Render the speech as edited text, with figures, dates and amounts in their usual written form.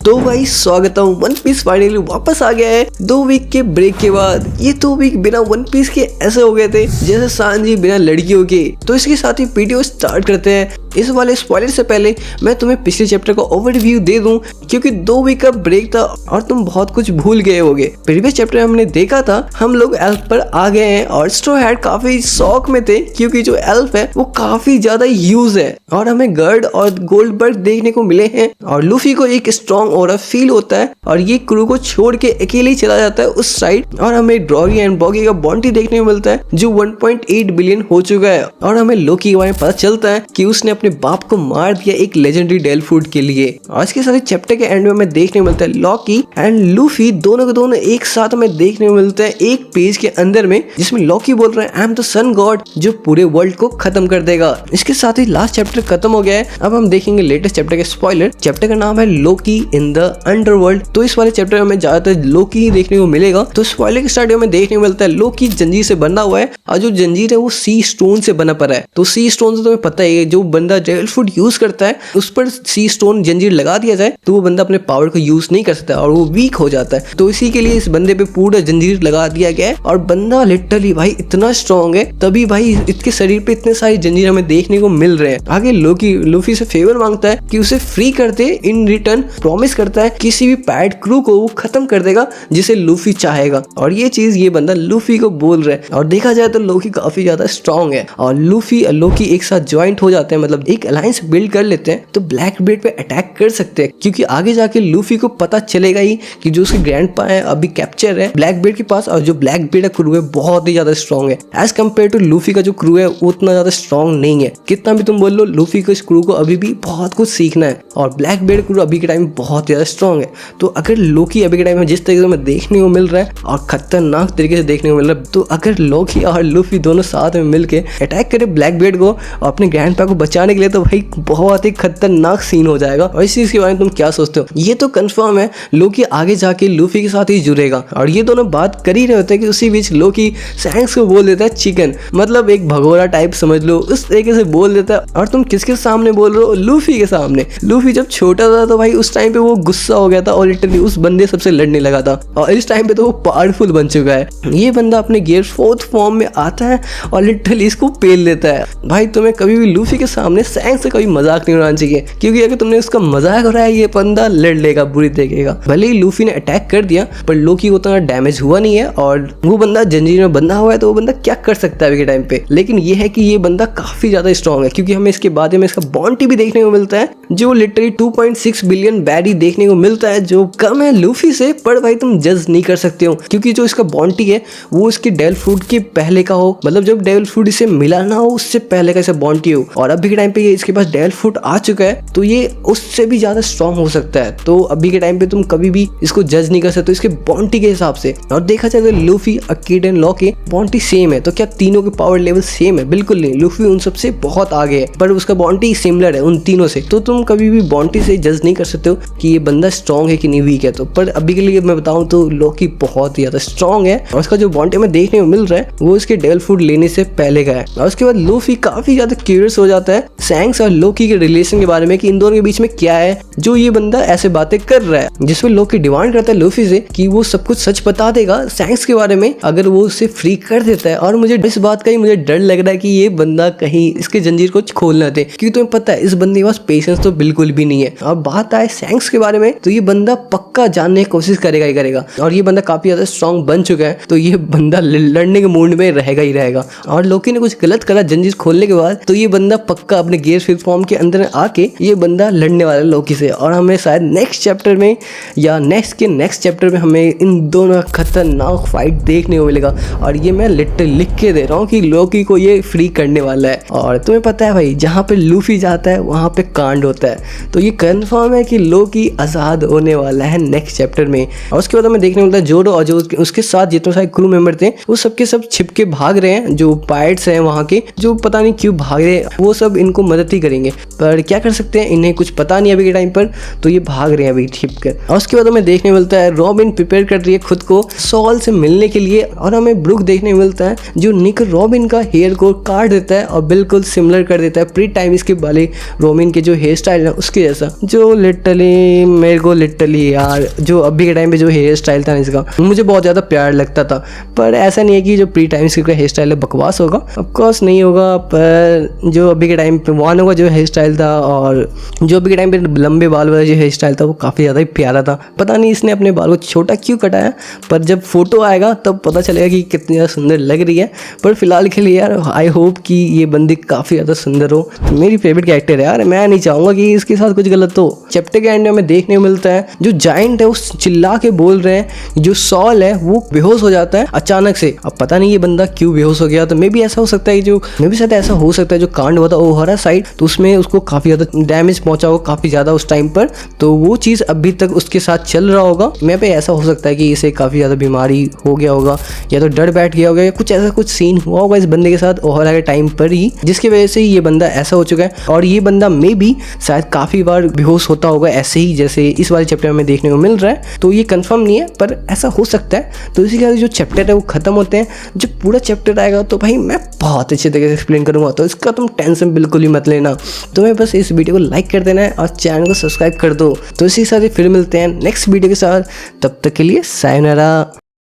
तो भाई स्वागत है, वन पीस फाइनली वापस आ गया है 2 वीक के ब्रेक के बाद। ये 2 वीक बिना वन पीस के ऐसे हो गए थे जैसे सांजी बिना लड़कियों के। तो इसके साथ ही वीडियो स्टार्ट करते हैं। इस वाले स्पॉइलर से पहले मैं तुम्हें पिछले चैप्टर का ओवरव्यू दे दूं, क्योंकि 2 वीक का ब्रेक था और तुम बहुत कुछ भूल गए होगे। प्रीवियस चैप्टर में हमने देखा था हम लोग एल्फ पर आ गए हैं और स्ट्रॉ हैट काफी शौक में थे, क्योंकि जो एल्फ है वो काफी ज्यादा यूज है और हमें गर्ड और गोल्डबर्ग देखने को मिले हैं और लूफी को एक स्ट्रॉन्ग ऑरा फील होता है और ये क्रू को छोड़ के अकेले ही चला जाता है उस साइड। और हमें ड्रॉगी एंड बॉगी का बॉन्टी देखने को मिलता है जो 1.8 बिलियन हो चुका है। और हमें लोकी के बारे में पता चलता है कि उसने अपने बाप को मार दिया एक लेजेंडरी डेल फूड के लिए। आज के सारे चैप्टर के एंड में हमें देखने को मिलता है लॉकी एंड लूफी दोनों के दोनों एक साथ हमें देखने को मिलते हैं एक पेज के अंदर में, जिसमें लॉकी बोल रहा है I am the sun god जो पूरे वर्ल्ड को खत्म कर देगा। इसके साथ ही लास्ट चैप्टर खत्म हो गया है। अब हम देखेंगे लेटेस्ट चैप्टर के स्पॉइलर। चैप्टर का नाम है लोकी इन द अंडरवर्ल्ड। तो इस वाले चैप्टर में हमें ज्यादातर लोकी ही देखने को मिलेगा। तो स्पॉइलर के स्टार्ट में देखने को मिलता है लोकी जंजीर से बना हुआ है और जो जंजीर है वो सी स्टोन से बना पड़ा है। तो सी स्टोन से तुम्हें पता है जो बंदा डेविल फूड यूज करता है उस पर सी स्टोन जंजीर लगा दिया जाए तो वो बंदा अपने पावर को यूज नहीं कर सकता और वो वीक हो जाता है। तो इसी के लिए इस बंदे पे पूरा जंजीर लगा दिया गया है और बंदा लिटरली भाई इतना स्ट्रॉन्ग है, तभी भाई इसके शरीर पे इतने सारे जंजीर हमें देखने को मिल रहे हैं। आगे लोकी लूफी से फेवर मांगता है कि उसे फ्री कर दे, इन रिटर्न प्रॉमिस करता है किसी भी पैड क्रू को वो खत्म कर देगा जिसे लूफी चाहेगा। और ये चीज ये बंदा लूफी को बोल रहा है। और देखा जाए तो लोकी काफी ज्यादा स्ट्रॉन्ग है और लूफी और लोकी एक साथ ज्वाइंट हो जाते हैं, मतलब एक अलायंस बिल्ड कर लेते हैं तो ब्लैक बेड पे अटैक कर सकते हैं, क्योंकि आगे जाके लूफी को पता चलेगा ही कि जो उसके ग्रैंडपा है अभी कैप्चर है ब्लैक बेड के पास और जो ब्लैक बेड का क्रू है बहुत ही ज्यादा स्ट्रॉन्ग है एज कम्पेयर टू लूफी का जो क्रू है उतना ज्यादा स्ट्रॉन्ग नहीं है। कितना भी तुम बोल लो लूफी को इस क्रू को अभी भी बहुत कुछ सीखना है और ब्लैक बेड क्रू अभी के टाइम में बहुत ज्यादा स्ट्रॉन्ग है। तो अगर लोकी अभी के टाइम में जिस तरीके से हमें देखने को मिल रहा है और खतरनाक तरीके से देखने को मिल रहा है, तो अगर लोकी और लूफी दोनों साथ में मिलके अटैक करे ब्लैक बेड को और अपने ग्रैंडपा को बचाने के लिए, तो भाई बहुत ही खतरनाक सीन हो जाएगा। और इस चीज के बारे में तुम क्या सोचते हो? ये तो कंफर्म है लोकी आगे जाके लूफी के साथ ही जुड़ेगा और ये दोनों बात कर ही रहे होते हैं कि उसी बीच लोकी सैंक्स को बोल देता है चिकन, मतलब एक भगोड़ा टाइप समझ लो, उस तरीके से बोल देता है। और तुम किसके सामने बोल रहे हो? लूफी के सामने। लूफी जब छोटा था तो भाई उस टाइम पे वो गुस्सा हो गया था और लिटरली उस बंदे सबसे लड़ने लगा था और इस टाइम पे तो वो पावरफुल बन चुका है। ये बंदा अपने गियर 4th फॉर्म में आता है और लिटरली इसको पेल लेता है। भाई तुम्हें कभी भी लूफी के सामने सैंक्स से कभी मजाक नहीं उड़ाना चाहिए, क्योंकि अगर तुमने उसका मजाक उड़ाया ये बंदा लड़ लेगा, बुरी देखेगा। भले ही लूफी ने अटैक कर दिया पर लोकी को उतना डैमेज हुआ नहीं है और वो बंदा जंजीर में बंधा हुआ है तो वो बंदा क्या कर सकता है अभी के टाइम पे। लेकिन ये है कि ये बंदा काफी ज्यादा स्ट्रॉन्ग है, क्योंकि हमें इसके बाद में इसका बॉन्टी भी देखने को मिलता है जो लिटरली 2.6 बिलियन बैरी देखने को मिलता है, जो कम है लूफी से, पर भाई तुम जज नहीं कर सकते हो क्योंकि जो इसका बॉन्टी है वो इसके डेविल फूड के पहले का हो, मतलब जब डेविल फूड इसे मिला ना हो उससे पहले का इसे बॉन्टी हो। और अभी के टाइम पे ये इसके पास डेविल फूड आ चुका है तो ये उससे भी ज्यादा स्ट्रॉन्ग हो सकता है। तो अभी के टाइम पे तुम कभी भी इसको जज नहीं कर सकते इसके बॉन्टी के हिसाब से। और देखा जाए तो लूफी अकीड एंड लॉकी बॉन्टी सेम है, तो क्या तीनों के पावर लेवल सेम है? बिल्कुल नहीं, लूफी उन सबसे बहुत आगे है पर उसका बॉन्टी सिमिलर है उन तीनों से। तो तुम कभी भी बॉन्टी से जज नहीं कर सकते हो कि ये बंदा स्ट्रॉन्ग है कि नहीं वीक है। तो पर अभी के लिए मैं बताऊं तो लॉकी बहुत ही ज्यादा स्ट्रॉन्ग है और उसका जो बॉन्टी में देखने को मिल रहा है वो इसके डेविल फूड लेने से पहले का है। और उसके बाद लूफी काफी ज्यादा क्यूरियस हो जाता है सैंक्स और लोकी के रिलेशन के बारे में कि इन दोनों के बीच में क्या है जो ये बंदा ऐसे बातें कर रहा है, जिसमें लोकी डिमांड करता है लूफी से कि वो सब कुछ सच बता देगा सैंक्स के बारे में अगर वो उसे फ्री कर देता है। और मुझे इस बात का ही मुझे डर लग रहा है कि ये बंदा कहीं इसके जंजीर को खोलना दे, क्योंकि तुम्हें पता है इस बंदे के पास पेशेंस तो बिल्कुल भी नहीं है। और बात आए सैंक्स के बारे में तो ये बंदा पक्का जानने की कोशिश करेगा ही करेगा और ये बंदा काफी ज्यादा स्ट्रॉन्ग बन चुका है तो ये बंदा लड़ने के मूड में रहेगा ही रहेगा। और लोकी ने कुछ गलत करा जंजीर खोलने के बाद तो ये बंदा पक्का अपने गियर 5th फॉर्म के अंदर आके ये बंदा लड़ने वाला है लोकी से। और हमें शायद नेक्स्ट चैप्टर में या नेक्स्ट चैप्टर में हमें इन दोनों खतरनाक फाइट देखने को मिलेगा और ये मैं लिख के दे रहा हूँ कि लोकी को ये फ्री करने वाला है। और तुम्हें पता है भाई जहाँ पे लूफी जाता है वहाँ पे कांड होता है, तो ये कंफर्म है कि लोकी आजाद होने वाला है नेक्स्ट चैप्टर में। और उसके बाद हमें देखने मिलता है जोरो और जो उसके साथ जितने सारे क्रू मेंबर थे वो सबके सब छिप के भाग रहे हैं, जो पायरेट्स हैं वहाँ के जो पता नहीं क्यों भाग रहे हैं, वो सब इनको मदद ही करेंगे पर क्या कर सकते हैं, इन्हें कुछ पता नहीं अभी के टाइम पर, तो ये भाग रहे हैं अभी छिप कर। और उसके बाद हमें देखने मिलता है रॉबिन प्रिपेयर कर रही है खुद को सॉल से मिलने के लिए और हमें ब्रूक देखने मिलता है जो निक रॉबिन का हेयर को काट देता है और बिल्कुल सिमिलर कर देता है प्री टाइम इसके वाले रॉबिन के जो हेयर स्टाइल है उसके जैसा, जो लिटरली भाई मेरे को लिटरली यार जो अभी के टाइम पे जो हेयर स्टाइल था ना इसका, मुझे बहुत ज़्यादा प्यार लगता था। पर ऐसा नहीं है कि जो प्री टाइम स्किप का हेयर स्टाइल है बकवास होगा, ऑफकोर्स नहीं होगा। पर जो अभी के टाइम पे वानों का जो हेयर स्टाइल था और जो अभी के टाइम पे लंबे बाल वाला जो हेयर स्टाइल था वो काफ़ी ज़्यादा ही प्यारा था। पता नहीं इसने अपने बाल को छोटा क्यों कटाया, पर जब फोटो आएगा तब पता चलेगा कि कितनी ज़्यादा सुंदर लग रही है। पर फिलहाल के लिए यार आई होप कि ये बंदी काफ़ी ज़्यादा सुंदर हो। मेरी फेवरेट कैरेक्टर है यार, मैं नहीं चाहूँगा कि इसके साथ कुछ गलत हो। चैप्टर के एंड में हमें देखने को मिलता है जो जायंट है वो चिल्ला के बोल रहे हैं, जो सॉल है वो बेहोश हो जाता है अचानक से। अब पता नहीं ये बंदा क्यों बेहोश हो गया, तो मे भी ऐसा हो सकता है जो मे भी शायद ऐसा हो सकता है जो कांड हुआ था ओहरा साइड, तो उसमें उसको काफ़ी ज़्यादा डैमेज पहुंचा होगा काफ़ी ज़्यादा उस टाइम पर, तो वो चीज़ अभी तक उसके साथ चल रहा होगा। मे भी ऐसा हो सकता है कि इसे काफ़ी ज़्यादा बीमारी हो गया होगा या तो डर बैठ गया होगा या कुछ ऐसा कुछ सीन हुआ होगा इस बंदे के साथ ओहरा के टाइम पर ही, जिसकी वजह से ये बंदा ऐसा हो चुका है। और ये बंदा मे भी शायद काफ़ी बार बेहोश होता होगा ऐसे ही जैसे इस वाले चैप्टर में देखने को मिल रहा है, तो ये कंफर्म नहीं है पर ऐसा हो सकता है। तो इसी के साथ जो चैप्टर है वो खत्म होते हैं। जब पूरा चैप्टर आएगा तो भाई मैं बहुत अच्छे तरीके से एक्सप्लेन करूँगा, तो इसका तुम टेंशन बिल्कुल ही मत लेना। तुम्हें बस इस वीडियो को लाइक कर देना है और चैनल को सब्सक्राइब कर दो। तो इसी के साथ फिर मिलते हैं नेक्स्ट वीडियो के साथ, तब तक के लिए सायोनारा।